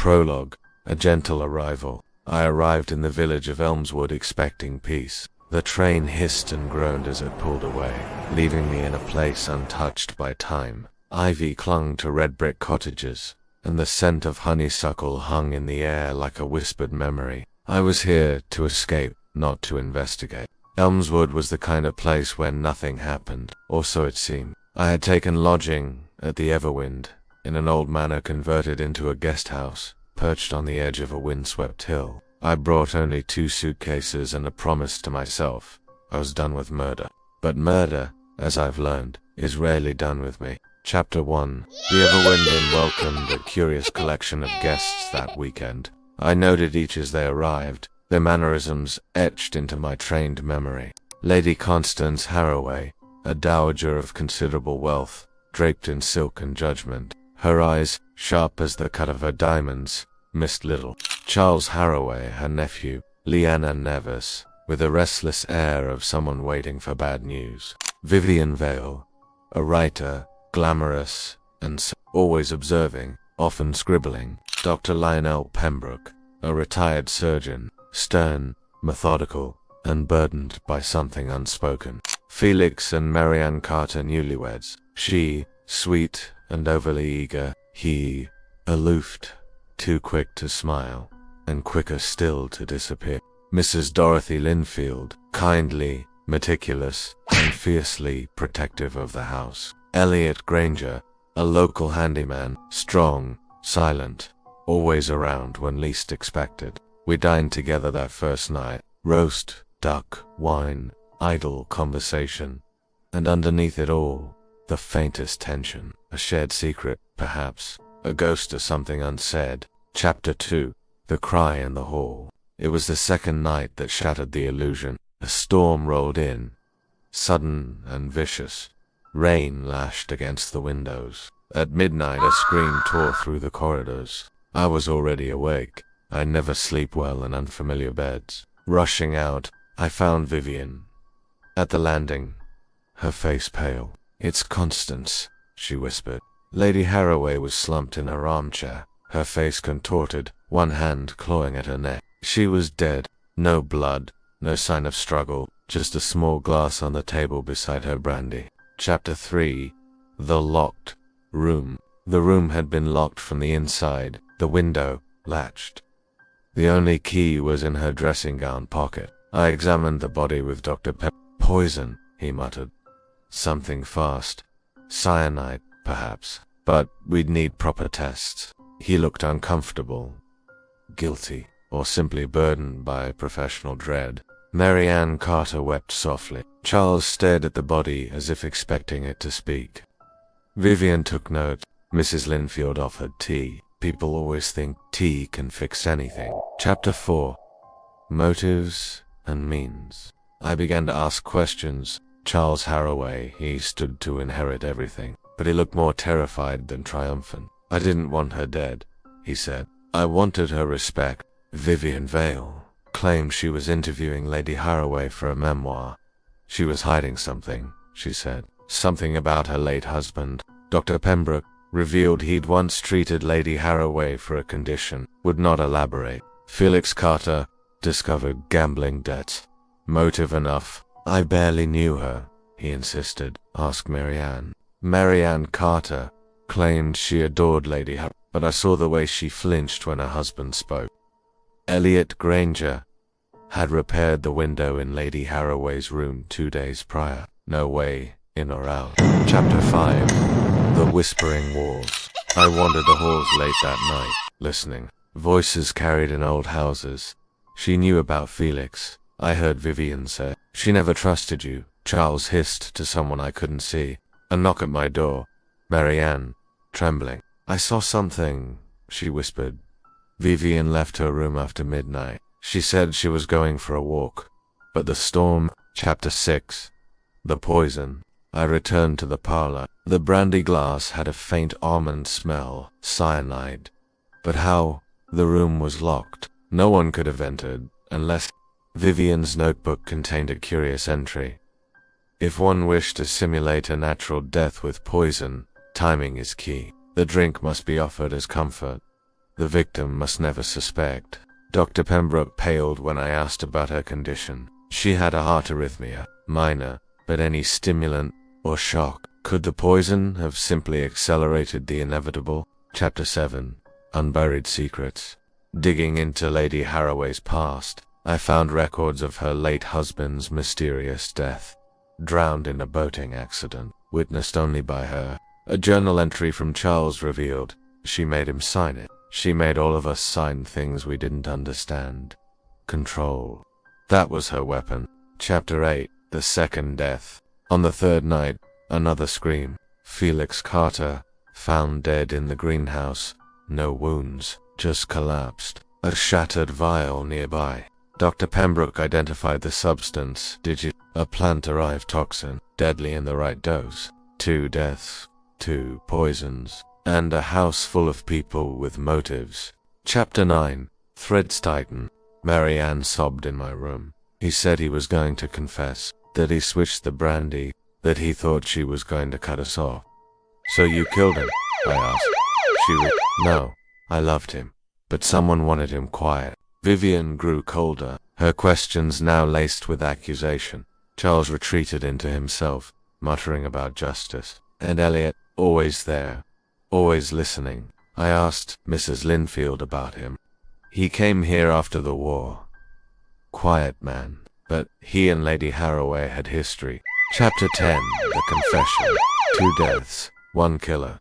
Prologue. A gentle arrival. I arrived in the village of Elmswood expecting peace. The train hissed and groaned as it pulled away, leaving me in a place untouched by time. Ivy clung to red brick cottages, and the scent of honeysuckle hung in the air like a whispered memory. I was here to escape, not to investigate. Elmswood was the kind of place where nothing happened, or so it seemed. I had taken lodging at the Everwind, in an old manor converted into a guest house, perched on the edge of a windswept hill. I brought only 2 suitcases and a promise to myself. I was done with murder. But murder, as I've learned, is rarely done with me. Chapter 1. The Everwind Inn welcomed a curious collection of guests that weekend. I noted each as they arrived, their mannerisms etched into my trained memory. Lady Constance Haraway, a dowager of considerable wealth, draped in silk and judgment. Her eyes, sharp as the cut of her diamonds, missed little. Charles Haraway, her nephew, Leanna Nevis, with a restless air of someone waiting for bad news. Vivian Vale, a writer, glamorous and always observing, often scribbling. Dr. Lionel Pembroke, a retired surgeon, stern, methodical, and burdened by something unspoken. Felix and Marianne Carter, newlyweds. She, sweet and overly eager. He, aloof, too quick to smile, and quicker still to disappear. Mrs. Dorothy Linfield, kindly, meticulous, and fiercely protective of the house. Elliot Granger, a local handyman, strong, silent, always around when least expected. We dined together that first night. Roast, duck, wine, idle conversation, and underneath it all, the faintest tension. A shared secret, perhaps, a ghost of something unsaid. Chapter 2. The Cry in the Hall. It was the second night that shattered the illusion. A storm rolled in, sudden and vicious. Rain lashed against the windows. At midnight a scream tore through the corridors. I was already awake. I never sleep well in unfamiliar beds. Rushing out, I found Vivian at the landing, her face pale. "It's Constance," she whispered. Lady Haraway was slumped in her armchair, her face contorted, one hand clawing at her neck. She was dead. No blood, no sign of struggle, just a small glass on the table beside her brandy. Chapter 3. The Locked Room. The room had been locked from the inside, the window latched. The only key was in her dressing gown pocket. I examined the body with Dr. Poison, he muttered. Something fast. Cyanide, perhaps. But we'd need proper tests. He looked uncomfortable, guilty, or simply burdened by professional dread. Marianne Carter wept softly. Charles stared at the body as if expecting it to speak. Vivian took note. Mrs. Linfield offered tea. People always think tea can fix anything. Chapter 4. Motives and Means. I began to ask questions. Charles Haraway, he stood to inherit everything, but he looked more terrified than triumphant. "I didn't want her dead," he said. "I wanted her respect." Vivian Vale claimed she was interviewing Lady Haraway for a memoir. She was hiding something, she said. Something about her late husband. Dr. Pembroke revealed he'd once treated Lady Haraway for a condition, would not elaborate. Felix Carter discovered gambling debts. Motive enough. "I barely knew her," he insisted. "Ask Marianne." Marianne Carter claimed she adored Lady Haraway, but I saw the way she flinched when her husband spoke. Elliot Granger had repaired the window in Lady Haraway's room 2 days prior. No way in or out. Chapter 5. The Whispering Walls. I wandered the halls late that night, listening. Voices carried in old houses. She knew about Felix. I heard Vivian say, "She never trusted you," Charles hissed to someone I couldn't see. A knock at my door. Marianne, trembling. "I saw something," she whispered. Vivian left her room after midnight. She said she was going for a walk. But the storm. Chapter 6. The Poison. I returned to the parlor. The brandy glass had a faint almond smell, cyanide. But how? The room was locked. No one could have entered, unless... Vivian's notebook contained a curious entry. If one wished to simulate a natural death with poison, timing is key. The drink must be offered as comfort. The victim must never suspect. Dr. Pembroke paled when I asked about her condition. She had a heart arrhythmia, minor, but any stimulant or shock. Could the poison have simply accelerated the inevitable? Chapter 7. Unburied Secrets. Digging into Lady Harroway's past, I found records of her late husband's mysterious death. Drowned in a boating accident, witnessed only by her. A journal entry from Charles revealed she made him sign it. She made all of us sign things we didn't understand. Control. That was her weapon. Chapter 8. The Second Death. On the third night, another scream. Felix Carter, found dead in the greenhouse. No wounds, just collapsed. A shattered vial nearby. Dr. Pembroke identified the substance, a plant-derived toxin, deadly in the right dose. 2 deaths, 2 poisons, and a house full of people with motives. Chapter 9. Threads tighten. Mary Ann sobbed in my room. He said he was going to confess, that he switched the brandy, that he thought she was going to cut us off. So you killed him? I asked. No, I loved him, but someone wanted him quiet. Vivian grew colder, her questions now laced with accusation. Charles retreated into himself, muttering about justice. And Elliot, always there, always listening. I asked Mrs. Linfield about him. He came here after the war. Quiet man, but he and Lady Harroway had history. Chapter 10. The Confession. 2 deaths, 1 killer,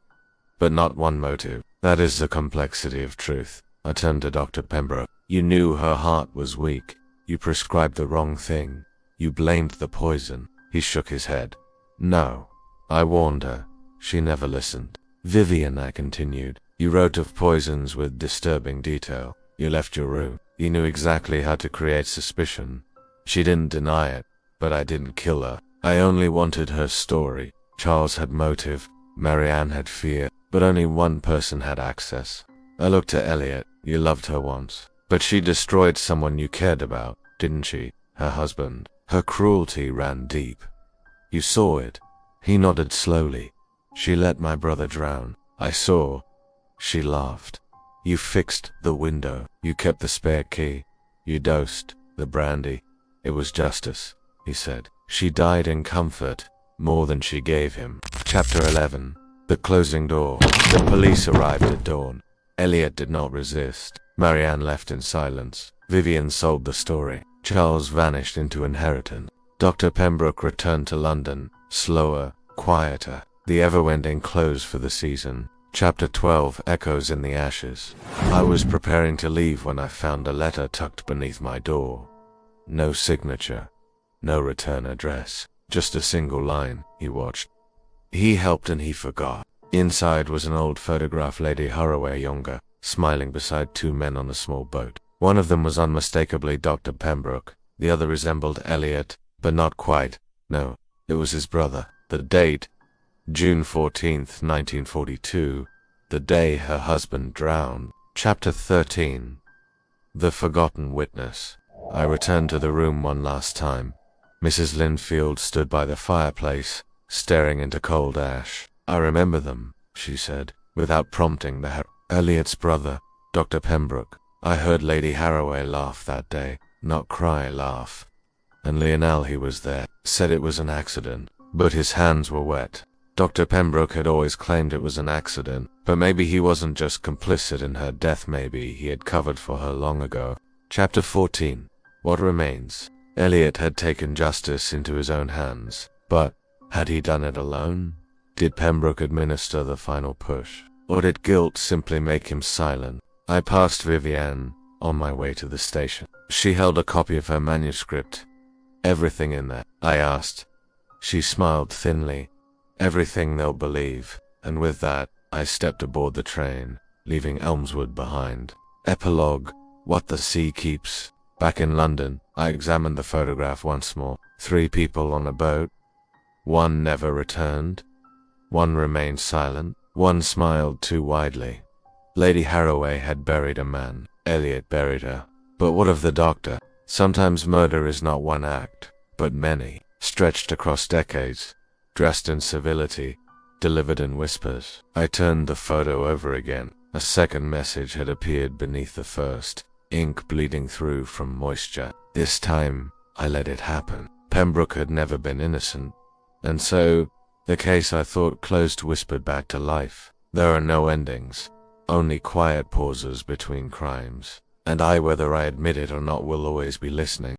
but not 1 motive. That is the complexity of truth. I turned to Dr. Pembroke. You knew her heart was weak. You prescribed the wrong thing. You blamed the poison. He shook his head. No. I warned her. She never listened. Vivian, I continued. You wrote of poisons with disturbing detail. You left your room. You knew exactly how to create suspicion. She didn't deny it, but I didn't kill her. I only wanted her story. Charles had motive. Marianne had fear, but only one person had access. I looked at Elliot. You loved her once. But she destroyed someone you cared about, didn't she? Her husband. Her cruelty ran deep. You saw it. He nodded slowly. She let my brother drown. I saw. She laughed. You fixed the window. You kept the spare key. You dosed the brandy. It was justice, he said. She died in comfort, more than she gave him. Chapter 11. The Closing Door. The police arrived at dawn. Elliot did not resist. Marianne left in silence. Vivian sold the story. Charles vanished into inheritance. Dr. Pembroke returned to London, slower, quieter. The Everwind Inn closed for the season. Chapter 12. Echoes in the Ashes. I was preparing to leave when I found a letter tucked beneath my door. No signature, no return address, just a single line. He watched. He helped and he forgot. Inside was an old photograph, Lady Harroway younger, smiling beside 2 men on a small boat. One of them was unmistakably Dr. Pembroke. The other resembled Elliot, but not quite. No, it was his brother. The date, June 14th, 1942, the day her husband drowned. Chapter 13. The Forgotten Witness. I returned to the room one last time. Mrs. Linfield stood by the fireplace, staring into cold ash. I remember them, she said, without prompting. Elliot's brother, Dr. Pembroke. I heard Lady Harroway laugh that day, not cry, laugh. And Lionel, he was there, said it was an accident, but his hands were wet. Dr. Pembroke had always claimed it was an accident, but maybe he wasn't just complicit in her death, maybe he had covered for her long ago. Chapter 14. What Remains. Elliot had taken justice into his own hands, but had he done it alone? Did Pembroke administer the final push? Or did guilt simply make him silent? I passed Vivian on my way to the station. She held a copy of her manuscript. Everything in there? I asked. She smiled thinly. Everything they'll believe. And with that, I stepped aboard the train, leaving Elmswood behind. Epilogue. What the Sea Keeps. Back in London, I examined the photograph once more. 3 people on a boat. 1 never returned. 1 remained silent. 1 smiled too widely. Lady Harroway had buried a man. Elliot buried her. But what of the doctor? Sometimes murder is not 1 act, but many, stretched across decades, dressed in civility, delivered in whispers. I turned the photo over again. A second message had appeared beneath the first, ink bleeding through from moisture. This time, I let it happen. Pembroke had never been innocent, and so, the case I thought closed whispered back to life. There are no endings, only quiet pauses between crimes, and I, whether I admit it or not, will always be listening.